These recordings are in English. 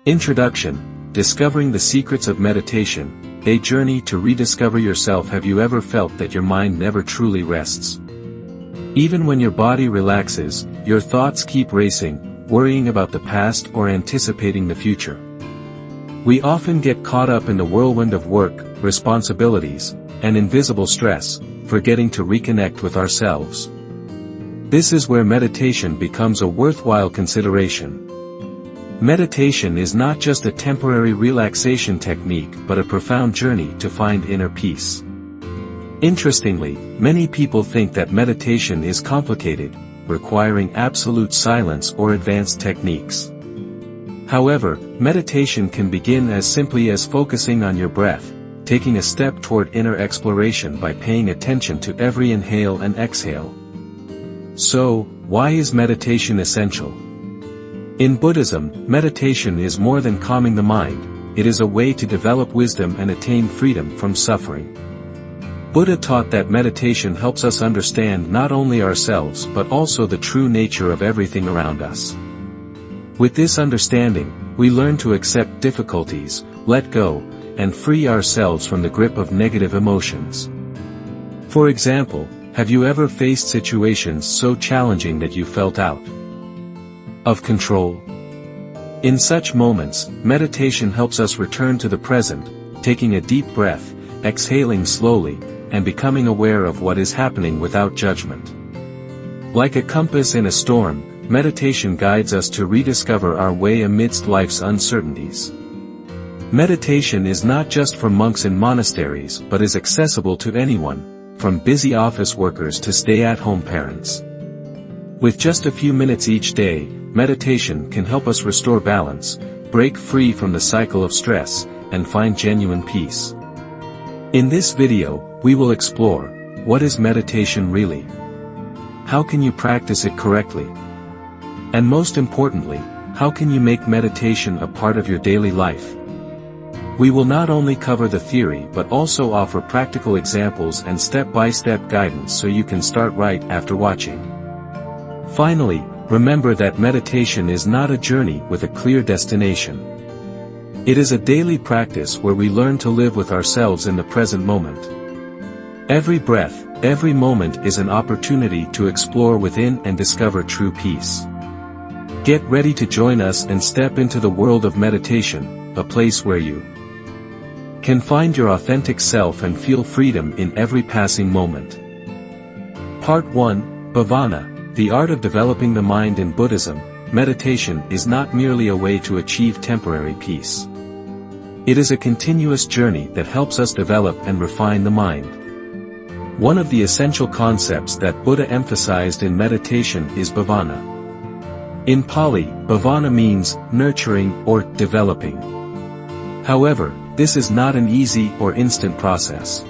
Introduction: Discovering the Secrets of Meditation, a journey to rediscover yourself. Have you ever felt that your mind never truly rests? Even when your body relaxes, your thoughts keep racing, worrying about the past or anticipating the future. We often get caught up in the whirlwind of work, responsibilities, and invisible stress, forgetting to reconnect with ourselves. This is where meditation becomes a worthwhile consideration. Meditation is not just a temporary relaxation technique but a profound journey to find inner peace. Interestingly, many people think that meditation is complicated, requiring absolute silence or advanced techniques. However, meditation can begin as simply as focusing on your breath, taking a step toward inner exploration by paying attention to every inhale and exhale. So, why is meditation essential? In Buddhism, meditation is more than calming the mind, it is a way to develop wisdom and attain freedom from suffering. Buddha taught that meditation helps us understand not only ourselves but also the true nature of everything around us. With this understanding, we learn to accept difficulties, let go, and free ourselves from the grip of negative emotions. For example, have you ever faced situations so challenging that you felt out of control? In such moments, meditation helps us return to the present, taking a deep breath, exhaling slowly, and becoming aware of what is happening without judgment. Like a compass in a storm, meditation guides us to rediscover our way amidst life's uncertainties. Meditation is not just for monks in monasteries but is accessible to anyone, from busy office workers to stay-at-home parents. With just a few minutes each day, meditation can help us restore balance, break free from the cycle of stress, and find genuine peace. In this video, we will explore, what is meditation really? How can you practice it correctly? And most importantly, how can you make meditation a part of your daily life? We will not only cover the theory but also offer practical examples and step-by-step guidance so you can start right after watching. Finally, remember that meditation is not a journey with a clear destination. It is a daily practice where we learn to live with ourselves in the present moment. Every breath, every moment is an opportunity to explore within and discover true peace. Get ready to join us and step into the world of meditation, a place where you can find your authentic self and feel freedom in every passing moment. Part 1, Bhavana, the art of developing the mind. In Buddhism, meditation is not merely a way to achieve temporary peace. It is a continuous journey that helps us develop and refine the mind. One of the essential concepts that Buddha emphasized in meditation is bhavana. In Pali, bhavana means nurturing or developing. However, this is not an easy or instant process.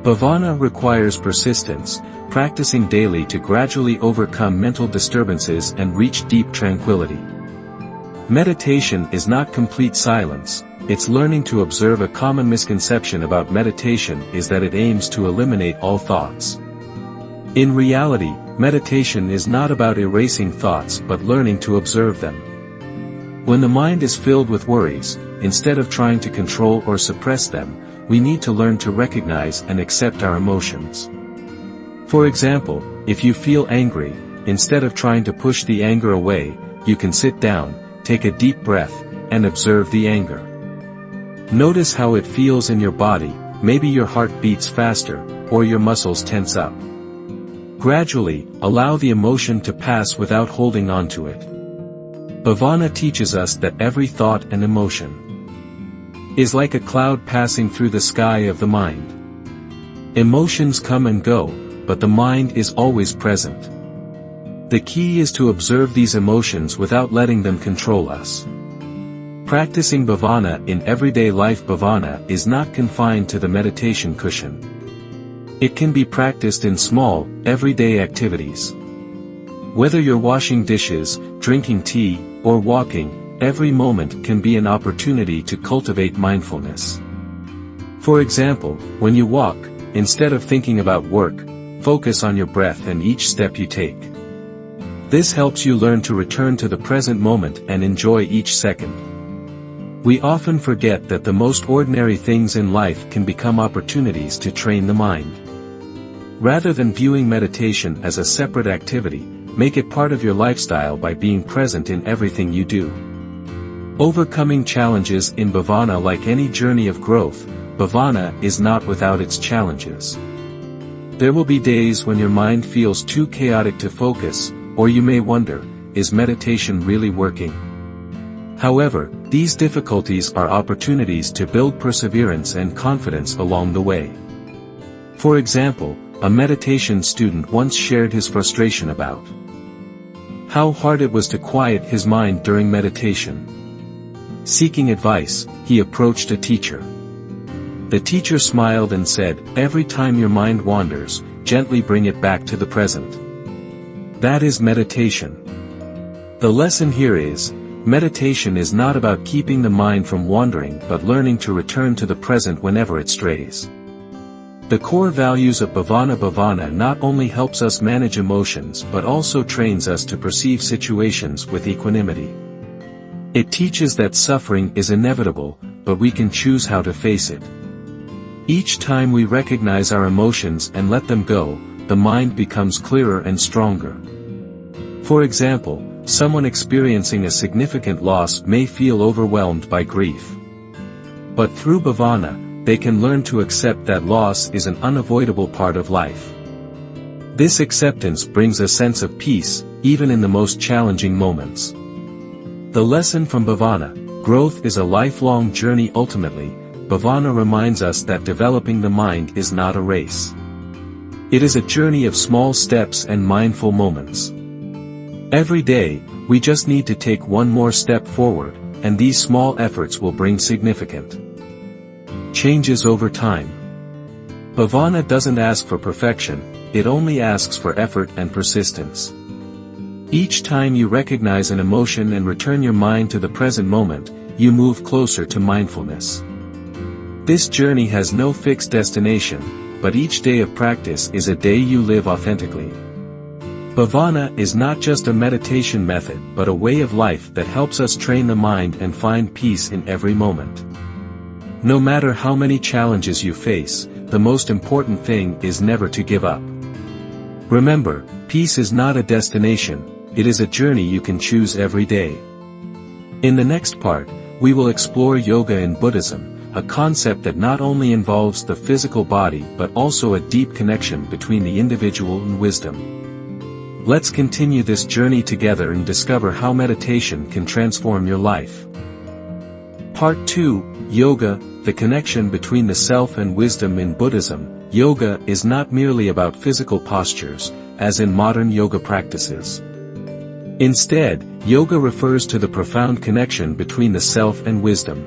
Bhavana requires persistence, practicing daily to gradually overcome mental disturbances and reach deep tranquility. Meditation is not complete silence, it's learning to observe. A common misconception about meditation is that it aims to eliminate all thoughts. In reality, meditation is not about erasing thoughts but learning to observe them. When the mind is filled with worries, instead of trying to control or suppress them, we need to learn to recognize and accept our emotions. For example, if you feel angry, instead of trying to push the anger away, you can sit down, take a deep breath, and observe the anger. Notice how it feels in your body, maybe your heart beats faster, or your muscles tense up. Gradually, allow the emotion to pass without holding on to it. Bhavana teaches us that every thought and emotion is like a cloud passing through the sky of the mind. Emotions come and go, but the mind is always present. The key is to observe these emotions without letting them control us. Practicing bhavana in everyday life. Bhavana is not confined to the meditation cushion. It can be practiced in small, everyday activities. Whether you're washing dishes, drinking tea, or walking, every moment can be an opportunity to cultivate mindfulness. For example, when you walk, instead of thinking about work, focus on your breath and each step you take. This helps you learn to return to the present moment and enjoy each second. We often forget that the most ordinary things in life can become opportunities to train the mind. Rather than viewing meditation as a separate activity, make it part of your lifestyle by being present in everything you do. Overcoming challenges in bhavana. Like any journey of growth, bhavana is not without its challenges. There will be days when your mind feels too chaotic to focus, or you may wonder, is meditation really working? However, these difficulties are opportunities to build perseverance and confidence along the way. For example, a meditation student once shared his frustration about how hard it was to quiet his mind during meditation. Seeking advice, he approached a teacher. The teacher smiled and said, "Every time your mind wanders, gently bring it back to the present. That is meditation." The lesson here is, meditation is not about keeping the mind from wandering but learning to return to the present whenever it strays. The core values of bhavana not only helps us manage emotions but also trains us to perceive situations with equanimity. It teaches that suffering is inevitable, but we can choose how to face it. Each time we recognize our emotions and let them go, the mind becomes clearer and stronger. For example, someone experiencing a significant loss may feel overwhelmed by grief. But through bhavana, they can learn to accept that loss is an unavoidable part of life. This acceptance brings a sense of peace, even in the most challenging moments. The lesson from bhavana: growth is a lifelong journey. Ultimately, bhavana reminds us that developing the mind is not a race. It is a journey of small steps and mindful moments. Every day, we just need to take one more step forward, and these small efforts will bring significant changes over time. Bhavana doesn't ask for perfection, it only asks for effort and persistence. Each time you recognize an emotion and return your mind to the present moment, you move closer to mindfulness. This journey has no fixed destination, but each day of practice is a day you live authentically. Bhavana is not just a meditation method but a way of life that helps us train the mind and find peace in every moment. No matter how many challenges you face, the most important thing is never to give up. Remember, peace is not a destination, it is a journey you can choose every day. In the next part, we will explore yoga in Buddhism, a concept that not only involves the physical body but also a deep connection between the individual and wisdom. Let's continue this journey together and discover how meditation can transform your life. Part 2, Yoga, the connection between the self and wisdom. In Buddhism, yoga is not merely about physical postures, as in modern yoga practices. Instead, yoga refers to the profound connection between the self and wisdom.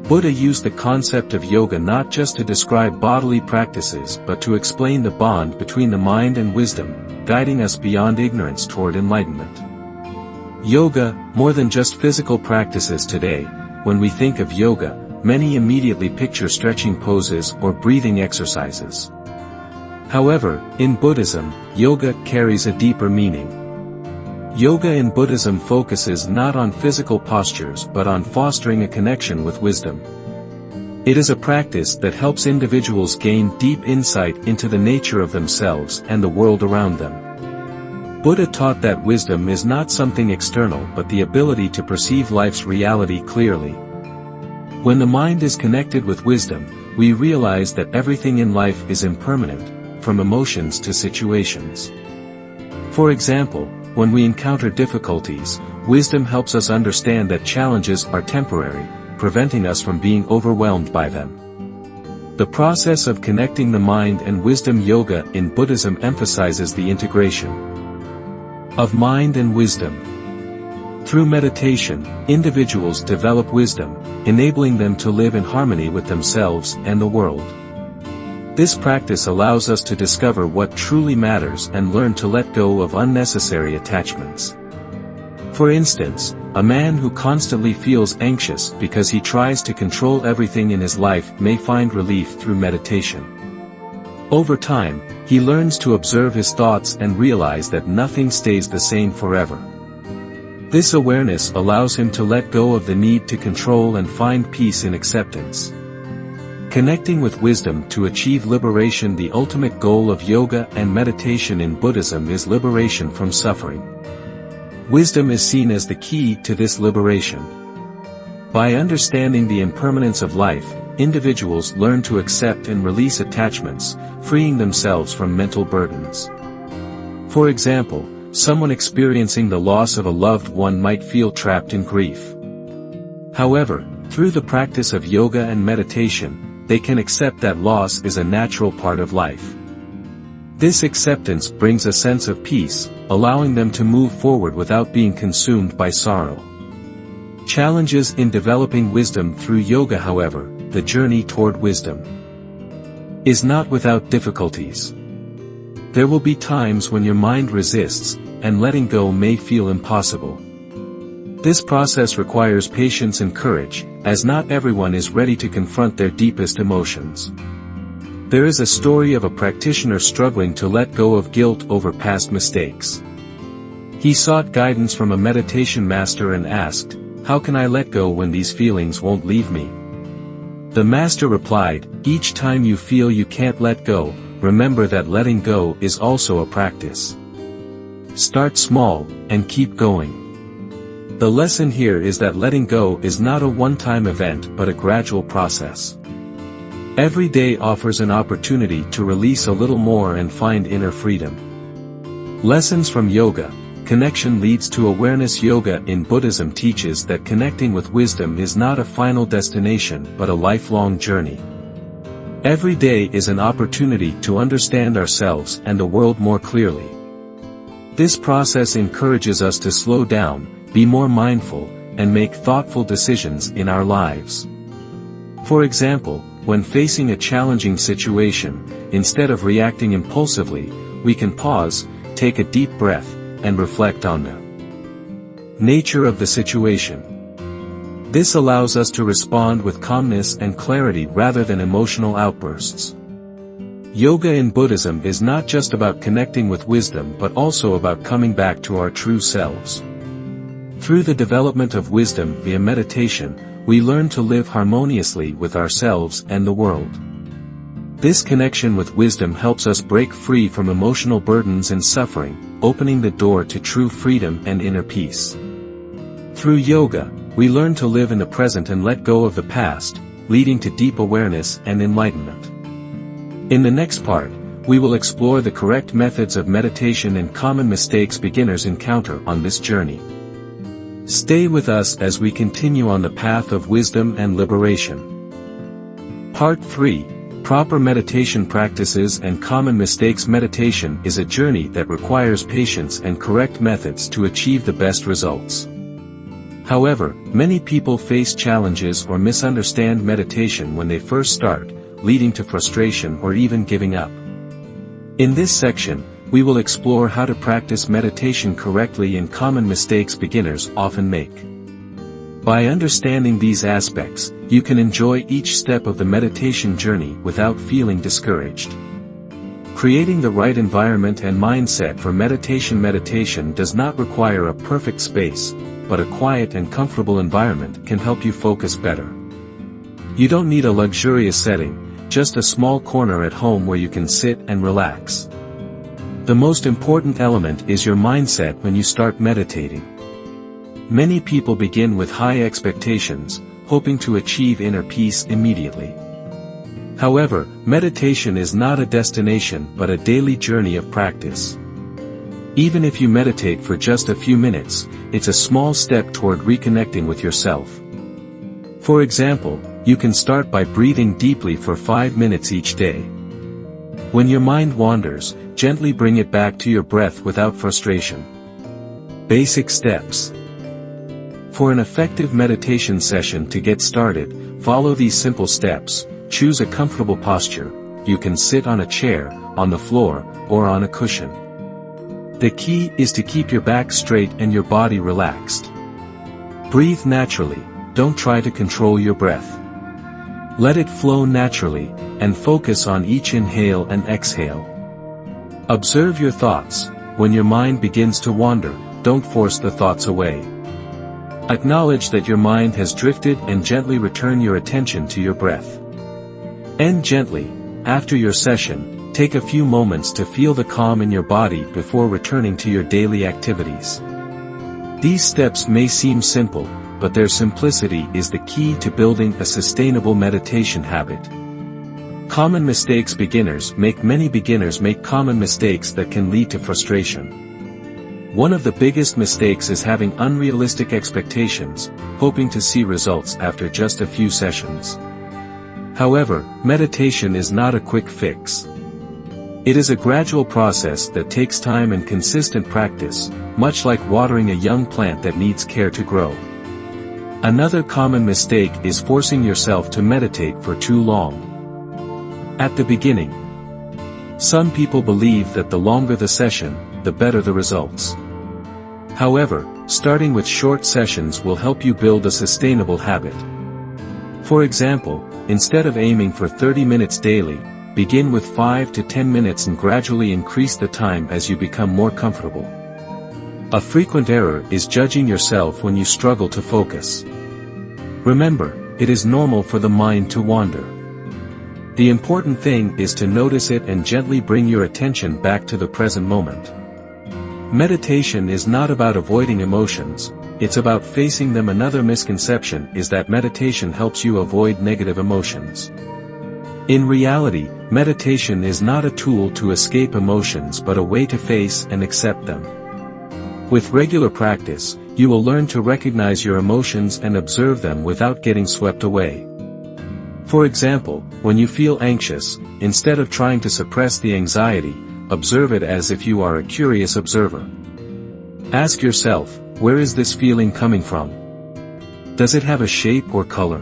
Buddha used the concept of yoga not just to describe bodily practices but to explain the bond between the mind and wisdom, guiding us beyond ignorance toward enlightenment. Yoga, more than just physical practices today. When we think of yoga, many immediately picture stretching poses or breathing exercises. However, in Buddhism, yoga carries a deeper meaning. Yoga in Buddhism focuses not on physical postures but on fostering a connection with wisdom. It is a practice that helps individuals gain deep insight into the nature of themselves and the world around them. Buddha taught that wisdom is not something external but the ability to perceive life's reality clearly. When the mind is connected with wisdom, we realize that everything in life is impermanent, from emotions to situations. For example, when we encounter difficulties, wisdom helps us understand that challenges are temporary, preventing us from being overwhelmed by them. The process of connecting the mind and wisdom. Yoga in Buddhism emphasizes the integration of mind and wisdom. Through meditation, individuals develop wisdom, enabling them to live in harmony with themselves and the world. This practice allows us to discover what truly matters and learn to let go of unnecessary attachments. For instance, a man who constantly feels anxious because he tries to control everything in his life may find relief through meditation. Over time, he learns to observe his thoughts and realize that nothing stays the same forever. This awareness allows him to let go of the need to control and find peace in acceptance. Connecting with wisdom to achieve liberation. The ultimate goal of yoga and meditation in Buddhism is liberation from suffering. Wisdom is seen as the key to this liberation. By understanding the impermanence of life, individuals learn to accept and release attachments, freeing themselves from mental burdens. For example, someone experiencing the loss of a loved one might feel trapped in grief. However, through the practice of yoga and meditation, they can accept that loss is a natural part of life. This acceptance brings a sense of peace, allowing them to move forward without being consumed by sorrow. Challenges in developing wisdom through yoga. However, the journey toward wisdom is not without difficulties. There will be times when your mind resists, and letting go may feel impossible. This process requires patience and courage, as not everyone is ready to confront their deepest emotions. There is a story of a practitioner struggling to let go of guilt over past mistakes. He sought guidance from a meditation master and asked, "How can I let go when these feelings won't leave me?" The master replied, "Each time you feel you can't let go, remember that letting go is also a practice. Start small, and keep going." The lesson here is that letting go is not a one-time event but a gradual process. Every day offers an opportunity to release a little more and find inner freedom. Lessons from yoga. Connection leads to awareness. Yoga in Buddhism teaches that connecting with wisdom is not a final destination but a lifelong journey. Every day is an opportunity to understand ourselves and the world more clearly. This process encourages us to slow down, be more mindful, and make thoughtful decisions in our lives. For example, when facing a challenging situation, instead of reacting impulsively, we can pause, take a deep breath, and reflect on the nature of the situation. This allows us to respond with calmness and clarity rather than emotional outbursts. Yoga in Buddhism is not just about connecting with wisdom but also about coming back to our true selves. Through the development of wisdom via meditation, we learn to live harmoniously with ourselves and the world. This connection with wisdom helps us break free from emotional burdens and suffering, opening the door to true freedom and inner peace. Through yoga, we learn to live in the present and let go of the past, leading to deep awareness and enlightenment. In the next part, we will explore the correct methods of meditation and common mistakes beginners encounter on this journey. Stay with us as we continue on the path of wisdom and liberation. Part 3. Proper meditation practices and common mistakes. Meditation is a journey that requires patience and correct methods to achieve the best results. However, many people face challenges or misunderstand meditation when they first start, leading to frustration or even giving up. In this section, we will explore how to practice meditation correctly and common mistakes beginners often make. By understanding these aspects, you can enjoy each step of the meditation journey without feeling discouraged. Creating the right environment and mindset for meditation. Meditation does not require a perfect space, but a quiet and comfortable environment can help you focus better. You don't need a luxurious setting, just a small corner at home where you can sit and relax. The most important element is your mindset when you start meditating. Many people begin with high expectations, hoping to achieve inner peace immediately. However, meditation is not a destination but a daily journey of practice. Even if you meditate for just a few minutes, it's a small step toward reconnecting with yourself. For example, you can start by breathing deeply for 5 minutes each day. When your mind wanders, gently bring it back to your breath without frustration. Basic steps. For an effective meditation session to get started, follow these simple steps. Choose a comfortable posture. You can sit on a chair, on the floor, or on a cushion. The key is to keep your back straight and your body relaxed. Breathe naturally, don't try to control your breath. Let it flow naturally, and focus on each inhale and exhale. Observe your thoughts. When your mind begins to wander, don't force the thoughts away. Acknowledge that your mind has drifted and gently return your attention to your breath. End gently. After your session, take a few moments to feel the calm in your body before returning to your daily activities. These steps may seem simple, but their simplicity is the key to building a sustainable meditation habit. Common mistakes Many beginners make common mistakes that can lead to frustration. One of the biggest mistakes is having unrealistic expectations, hoping to see results after just a few sessions. However, meditation is not a quick fix. It is a gradual process that takes time and consistent practice, much like watering a young plant that needs care to grow. Another common mistake is forcing yourself to meditate for too long. At the beginning, some people believe that the longer the session, the better the results. However, starting with short sessions will help you build a sustainable habit. For example, instead of aiming for 30 minutes daily, begin with 5 to 10 minutes and gradually increase the time as you become more comfortable. A frequent error is judging yourself when you struggle to focus. Remember, it is normal for the mind to wander. The important thing is to notice it and gently bring your attention back to the present moment. Meditation is not about avoiding emotions, it's about facing them. Another misconception is that meditation helps you avoid negative emotions. In reality, meditation is not a tool to escape emotions but a way to face and accept them. With regular practice, you will learn to recognize your emotions and observe them without getting swept away. For example, when you feel anxious, instead of trying to suppress the anxiety, observe it as if you are a curious observer. Ask yourself, where is this feeling coming from? Does it have a shape or color?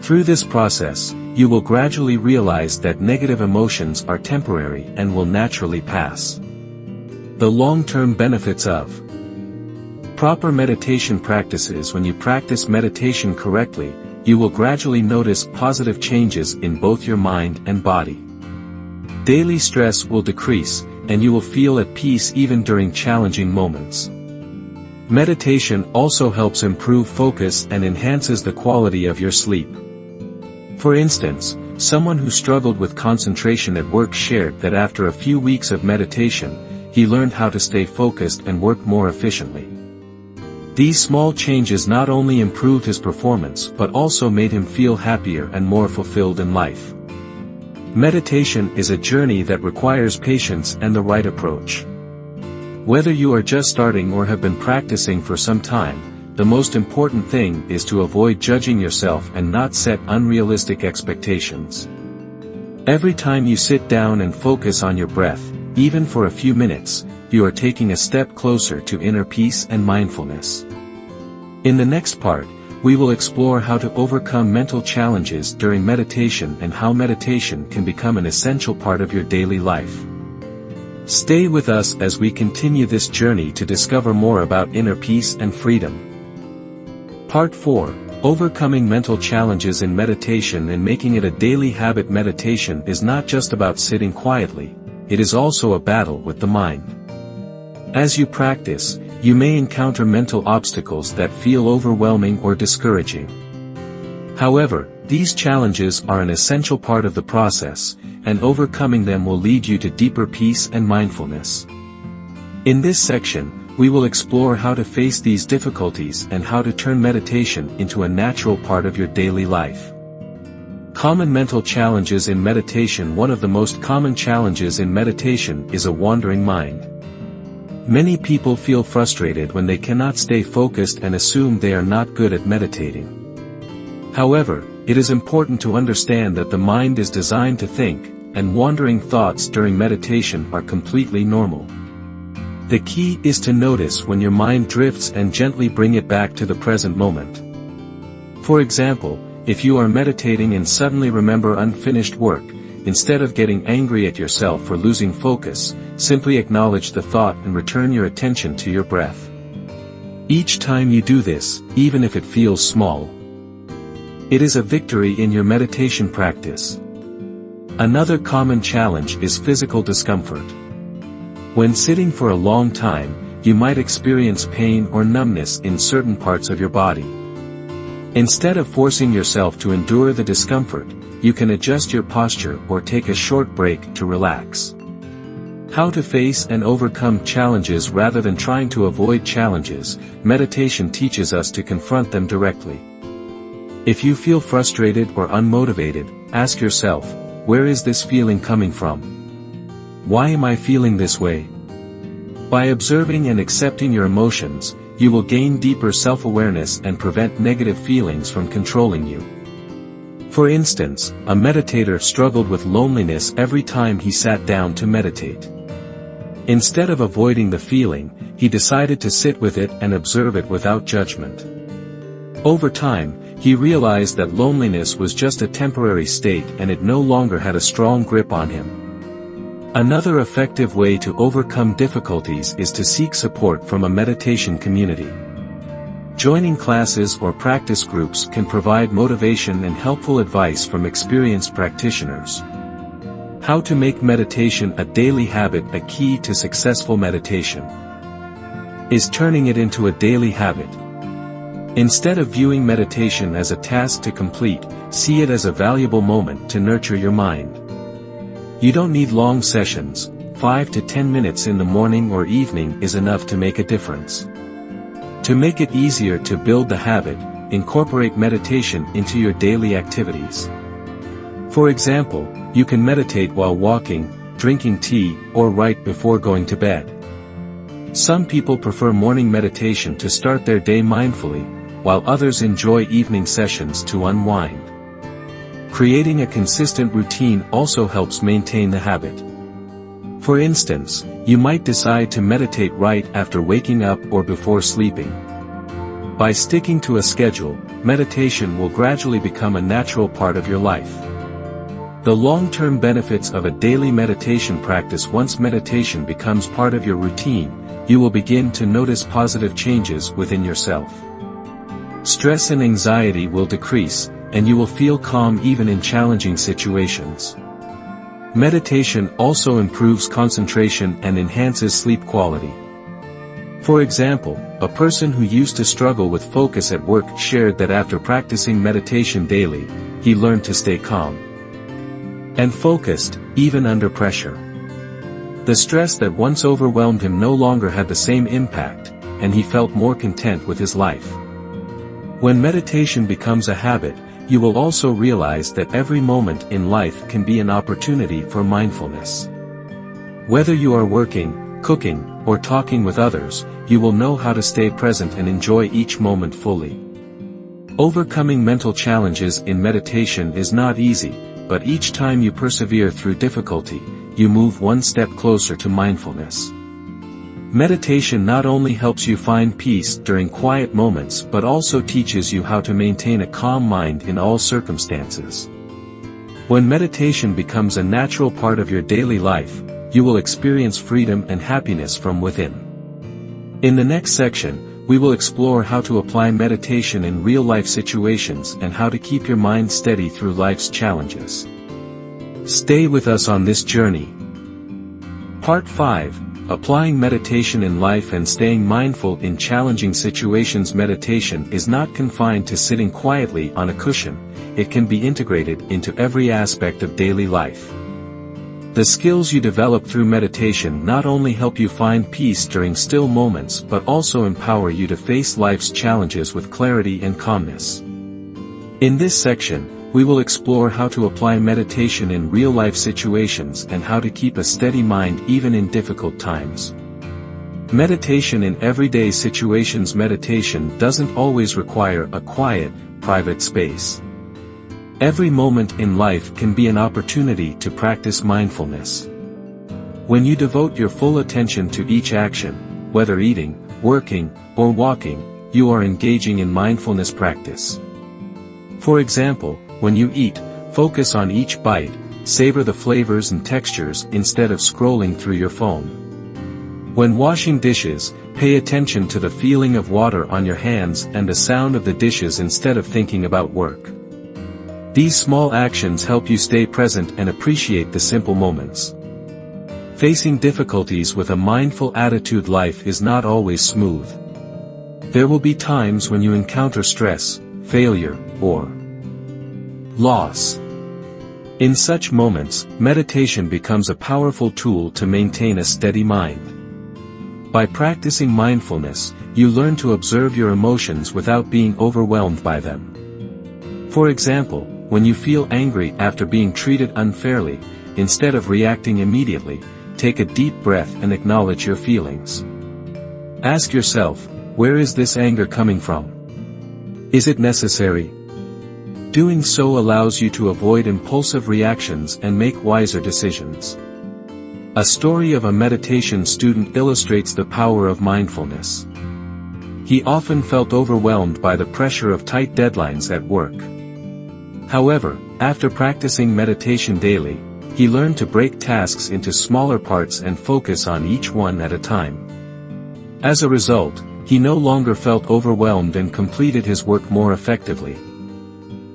Through this process, you will gradually realize that negative emotions are temporary and will naturally pass. The long-term benefits of proper meditation practices. When you practice meditation correctly, you will gradually notice positive changes in both your mind and body. Daily stress will decrease, and you will feel at peace even during challenging moments. Meditation also helps improve focus and enhances the quality of your sleep. For instance, someone who struggled with concentration at work shared that after a few weeks of meditation, he learned how to stay focused and work more efficiently. These small changes not only improved his performance but also made him feel happier and more fulfilled in life. Meditation is a journey that requires patience and the right approach. Whether you are just starting or have been practicing for some time, the most important thing is to avoid judging yourself and not set unrealistic expectations. Every time you sit down and focus on your breath, even for a few minutes, you are taking a step closer to inner peace and mindfulness. In the next part, we will explore how to overcome mental challenges during meditation and how meditation can become an essential part of your daily life. Stay with us as we continue this journey to discover more about inner peace and freedom. Part 4: Overcoming mental challenges in meditation and making it a daily habit. Meditation is not just about sitting quietly, it is also a battle with the mind. As you practice, you may encounter mental obstacles that feel overwhelming or discouraging. However, these challenges are an essential part of the process, and overcoming them will lead you to deeper peace and mindfulness. In this section, we will explore how to face these difficulties and how to turn meditation into a natural part of your daily life. Common mental challenges in meditation. One of the most common challenges in meditation is a wandering mind. Many people feel frustrated when they cannot stay focused and assume they are not good at meditating. However, it is important to understand that the mind is designed to think, and wandering thoughts during meditation are completely normal. The key is to notice when your mind drifts and gently bring it back to the present moment. For example, if you are meditating and suddenly remember unfinished work, instead of getting angry at yourself for losing focus, simply acknowledge the thought and return your attention to your breath. Each time you do this, even if it feels small, it is a victory in your meditation practice. Another common challenge is physical discomfort. When sitting for a long time, you might experience pain or numbness in certain parts of your body. Instead of forcing yourself to endure the discomfort, you can adjust your posture or take a short break to relax. How to face and overcome challenges rather than trying to avoid challenges. Meditation teaches us to confront them directly. If you feel frustrated or unmotivated, ask yourself, where is this feeling coming from? Why am I feeling this way? By observing and accepting your emotions, you will gain deeper self-awareness and prevent negative feelings from controlling you. For instance, a meditator struggled with loneliness every time he sat down to meditate. Instead of avoiding the feeling, he decided to sit with it and observe it without judgment. Over time, he realized that loneliness was just a temporary state and it no longer had a strong grip on him. Another effective way to overcome difficulties is to seek support from a meditation community. Joining classes or practice groups can provide motivation and helpful advice from experienced practitioners. How to make meditation a daily habit. A key to successful meditation is turning it into a daily habit. Instead of viewing meditation as a task to complete, see it as a valuable moment to nurture your mind. You don't need long sessions. 5 to 10 minutes in the morning or evening is enough to make a difference. To make it easier to build the habit, incorporate meditation into your daily activities. For example, you can meditate while walking, drinking tea, or right before going to bed. Some people prefer morning meditation to start their day mindfully, while others enjoy evening sessions to unwind. Creating a consistent routine also helps maintain the habit. For instance, you might decide to meditate right after waking up or before sleeping. By sticking to a schedule, meditation will gradually become a natural part of your life. The long-term benefits of a daily meditation practice. Once meditation becomes part of your routine, you will begin to notice positive changes within yourself. Stress and anxiety will decrease, and you will feel calm even in challenging situations. Meditation also improves concentration and enhances sleep quality. For example, a person who used to struggle with focus at work shared that after practicing meditation daily, he learned to stay calm and focused, even under pressure. The stress that once overwhelmed him no longer had the same impact, and he felt more content with his life. When meditation becomes a habit, you will also realize that every moment in life can be an opportunity for mindfulness. Whether you are working, cooking, or talking with others, you will know how to stay present and enjoy each moment fully. Overcoming mental challenges in meditation is not easy, but each time you persevere through difficulty, you move one step closer to mindfulness. Meditation not only helps you find peace during quiet moments but also teaches you how to maintain a calm mind in all circumstances. When meditation becomes a natural part of your daily life, you will experience freedom and happiness from within. In the next section, we will explore how to apply meditation in real-life situations and how to keep your mind steady through life's challenges. Stay with us on this journey. Part 5. Applying meditation in life and staying mindful in challenging situations. Meditation is not confined to sitting quietly on a cushion, it can be integrated into every aspect of daily life. The skills you develop through meditation not only help you find peace during still moments but also empower you to face life's challenges with clarity and calmness. In this section, we will explore how to apply meditation in real-life situations and how to keep a steady mind even in difficult times. Meditation in everyday situations. Meditation doesn't always require a quiet, private space. Every moment in life can be an opportunity to practice mindfulness. When you devote your full attention to each action, whether eating, working, or walking, you are engaging in mindfulness practice. For example, when you eat, focus on each bite, savor the flavors and textures instead of scrolling through your phone. When washing dishes, pay attention to the feeling of water on your hands and the sound of the dishes instead of thinking about work. These small actions help you stay present and appreciate the simple moments. Facing difficulties with a mindful attitude. Life is not always smooth. There will be times when you encounter stress, failure, or loss. In such moments, meditation becomes a powerful tool to maintain a steady mind. By practicing mindfulness, you learn to observe your emotions without being overwhelmed by them. For example, when you feel angry after being treated unfairly, instead of reacting immediately, take a deep breath and acknowledge your feelings. Ask yourself, where is this anger coming from? Is it necessary? Doing so allows you to avoid impulsive reactions and make wiser decisions. A story of a meditation student illustrates the power of mindfulness. He often felt overwhelmed by the pressure of tight deadlines at work. However, after practicing meditation daily, he learned to break tasks into smaller parts and focus on each one at a time. As a result, he no longer felt overwhelmed and completed his work more effectively.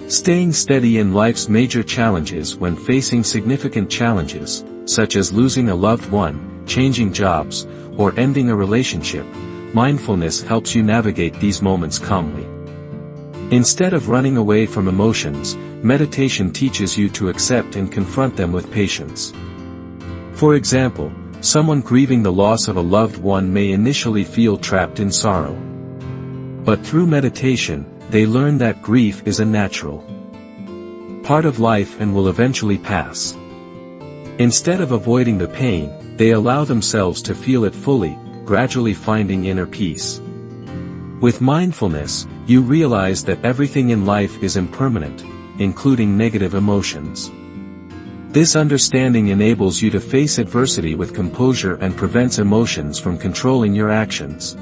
Staying steady in life's major challenges. When facing significant challenges, such as losing a loved one, changing jobs, or ending a relationship, mindfulness helps you navigate these moments calmly. Instead of running away from emotions, meditation teaches you to accept and confront them with patience. For example, someone grieving the loss of a loved one may initially feel trapped in sorrow. But through meditation, they learn that grief is a natural part of life and will eventually pass. Instead of avoiding the pain, they allow themselves to feel it fully, gradually finding inner peace. With mindfulness, you realize that everything in life is impermanent, including negative emotions. This understanding enables you to face adversity with composure and prevents emotions from controlling your actions.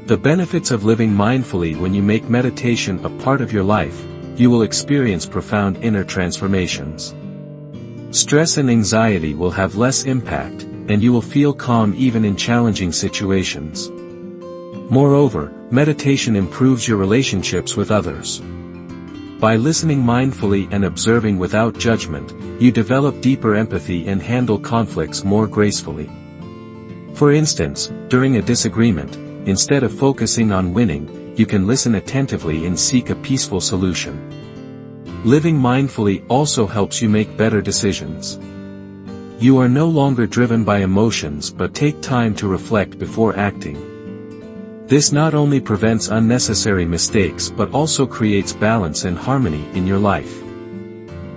The benefits of living mindfully. When you make meditation a part of your life, you will experience profound inner transformations. Stress and anxiety will have less impact, and you will feel calm even in challenging situations. Moreover, meditation improves your relationships with others. By listening mindfully and observing without judgment, you develop deeper empathy and handle conflicts more gracefully. For instance, during a disagreement, instead of focusing on winning, you can listen attentively and seek a peaceful solution. Living mindfully also helps you make better decisions. You are no longer driven by emotions but take time to reflect before acting. This not only prevents unnecessary mistakes but also creates balance and harmony in your life.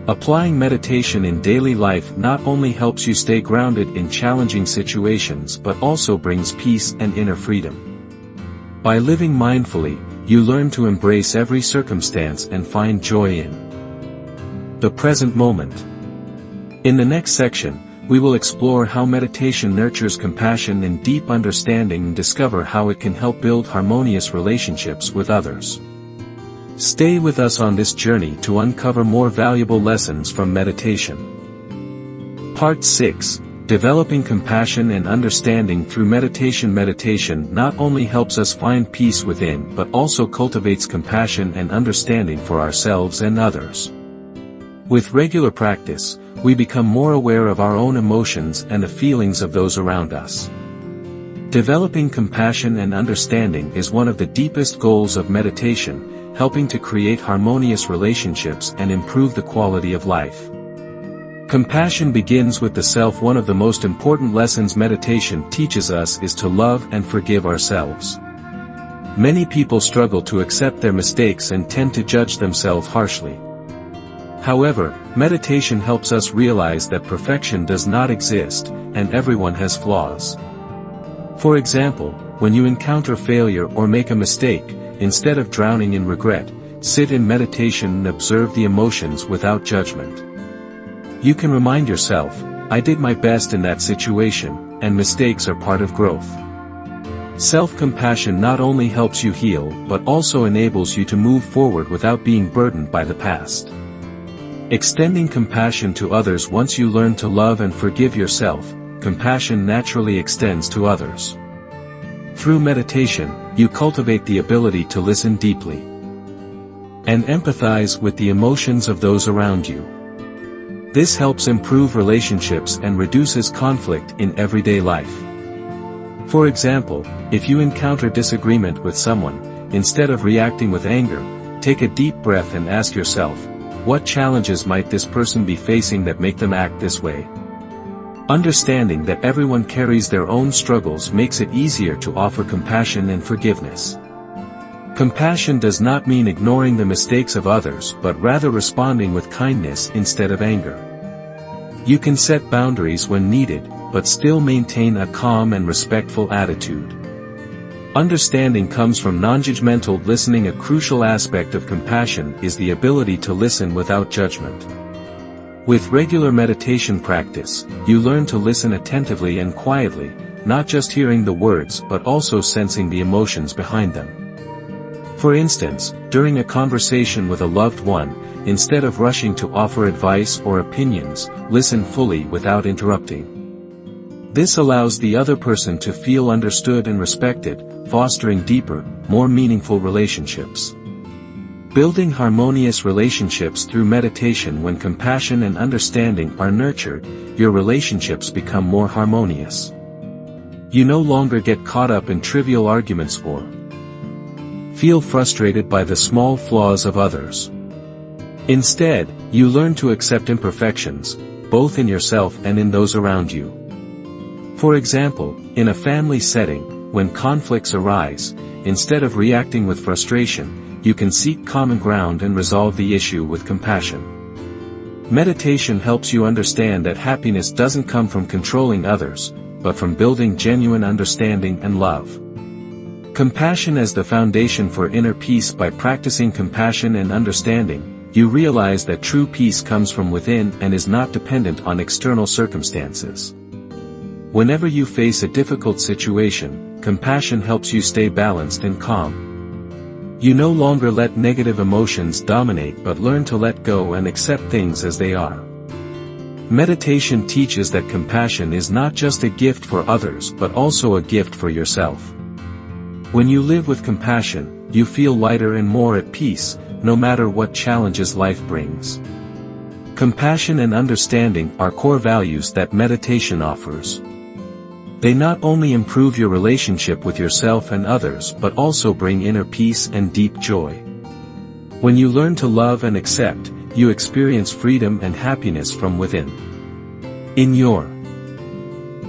Applying meditation in daily life not only helps you stay grounded in challenging situations but also brings peace and inner freedom. By living mindfully, you learn to embrace every circumstance and find joy in the present moment. In the next section, we will explore how meditation nurtures compassion and deep understanding and discover how it can help build harmonious relationships with others. Stay with us on this journey to uncover more valuable lessons from meditation. Part 6. Developing compassion and understanding through meditation. Meditation not only helps us find peace within but also cultivates compassion and understanding for ourselves and others. With regular practice, we become more aware of our own emotions and the feelings of those around us. Developing compassion and understanding is one of the deepest goals of meditation, helping to create harmonious relationships and improve the quality of life. Compassion begins with the self. One of the most important lessons meditation teaches us is to love and forgive ourselves. Many people struggle to accept their mistakes and tend to judge themselves harshly. However, meditation helps us realize that perfection does not exist, and everyone has flaws. For example, when you encounter failure or make a mistake, instead of drowning in regret, sit in meditation and observe the emotions without judgment. You can remind yourself, I did my best in that situation, and mistakes are part of growth. Self-compassion not only helps you heal but also enables you to move forward without being burdened by the past. Extending compassion to others. Once you learn to love and forgive yourself, compassion naturally extends to others. Through meditation, you cultivate the ability to listen deeply and empathize with the emotions of those around you. This helps improve relationships and reduces conflict in everyday life. For example, if you encounter disagreement with someone, instead of reacting with anger, take a deep breath and ask yourself, what challenges might this person be facing that make them act this way? Understanding that everyone carries their own struggles makes it easier to offer compassion and forgiveness. Compassion does not mean ignoring the mistakes of others but rather responding with kindness instead of anger. You can set boundaries when needed, but still maintain a calm and respectful attitude. Understanding comes from non-judgmental listening. A crucial aspect of compassion is the ability to listen without judgment. With regular meditation practice, you learn to listen attentively and quietly, not just hearing the words but also sensing the emotions behind them. For instance, during a conversation with a loved one, instead of rushing to offer advice or opinions, listen fully without interrupting. This allows the other person to feel understood and respected, fostering deeper, more meaningful relationships. Building harmonious relationships through meditation. When compassion and understanding are nurtured, your relationships become more harmonious. You no longer get caught up in trivial arguments or feel frustrated by the small flaws of others. Instead, you learn to accept imperfections, both in yourself and in those around you. For example, in a family setting, when conflicts arise, instead of reacting with frustration, you can seek common ground and resolve the issue with compassion. Meditation helps you understand that happiness doesn't come from controlling others, but from building genuine understanding and love. Compassion as the foundation for inner peace. By practicing compassion and understanding, you realize that true peace comes from within and is not dependent on external circumstances. Whenever you face a difficult situation, compassion helps you stay balanced and calm. You no longer let negative emotions dominate but learn to let go and accept things as they are. Meditation teaches that compassion is not just a gift for others but also a gift for yourself. When you live with compassion, you feel lighter and more at peace, no matter what challenges life brings. Compassion and understanding are core values that meditation offers. They not only improve your relationship with yourself and others but also bring inner peace and deep joy. When you learn to love and accept, you experience freedom and happiness from within. In your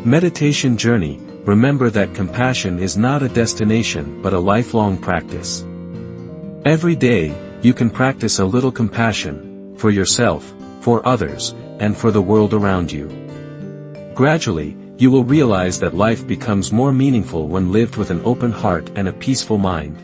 meditation journey, remember that compassion is not a destination but a lifelong practice. Every day, you can practice a little compassion, for yourself, for others, and for the world around you. Gradually, you will realize that life becomes more meaningful when lived with an open heart and a peaceful mind.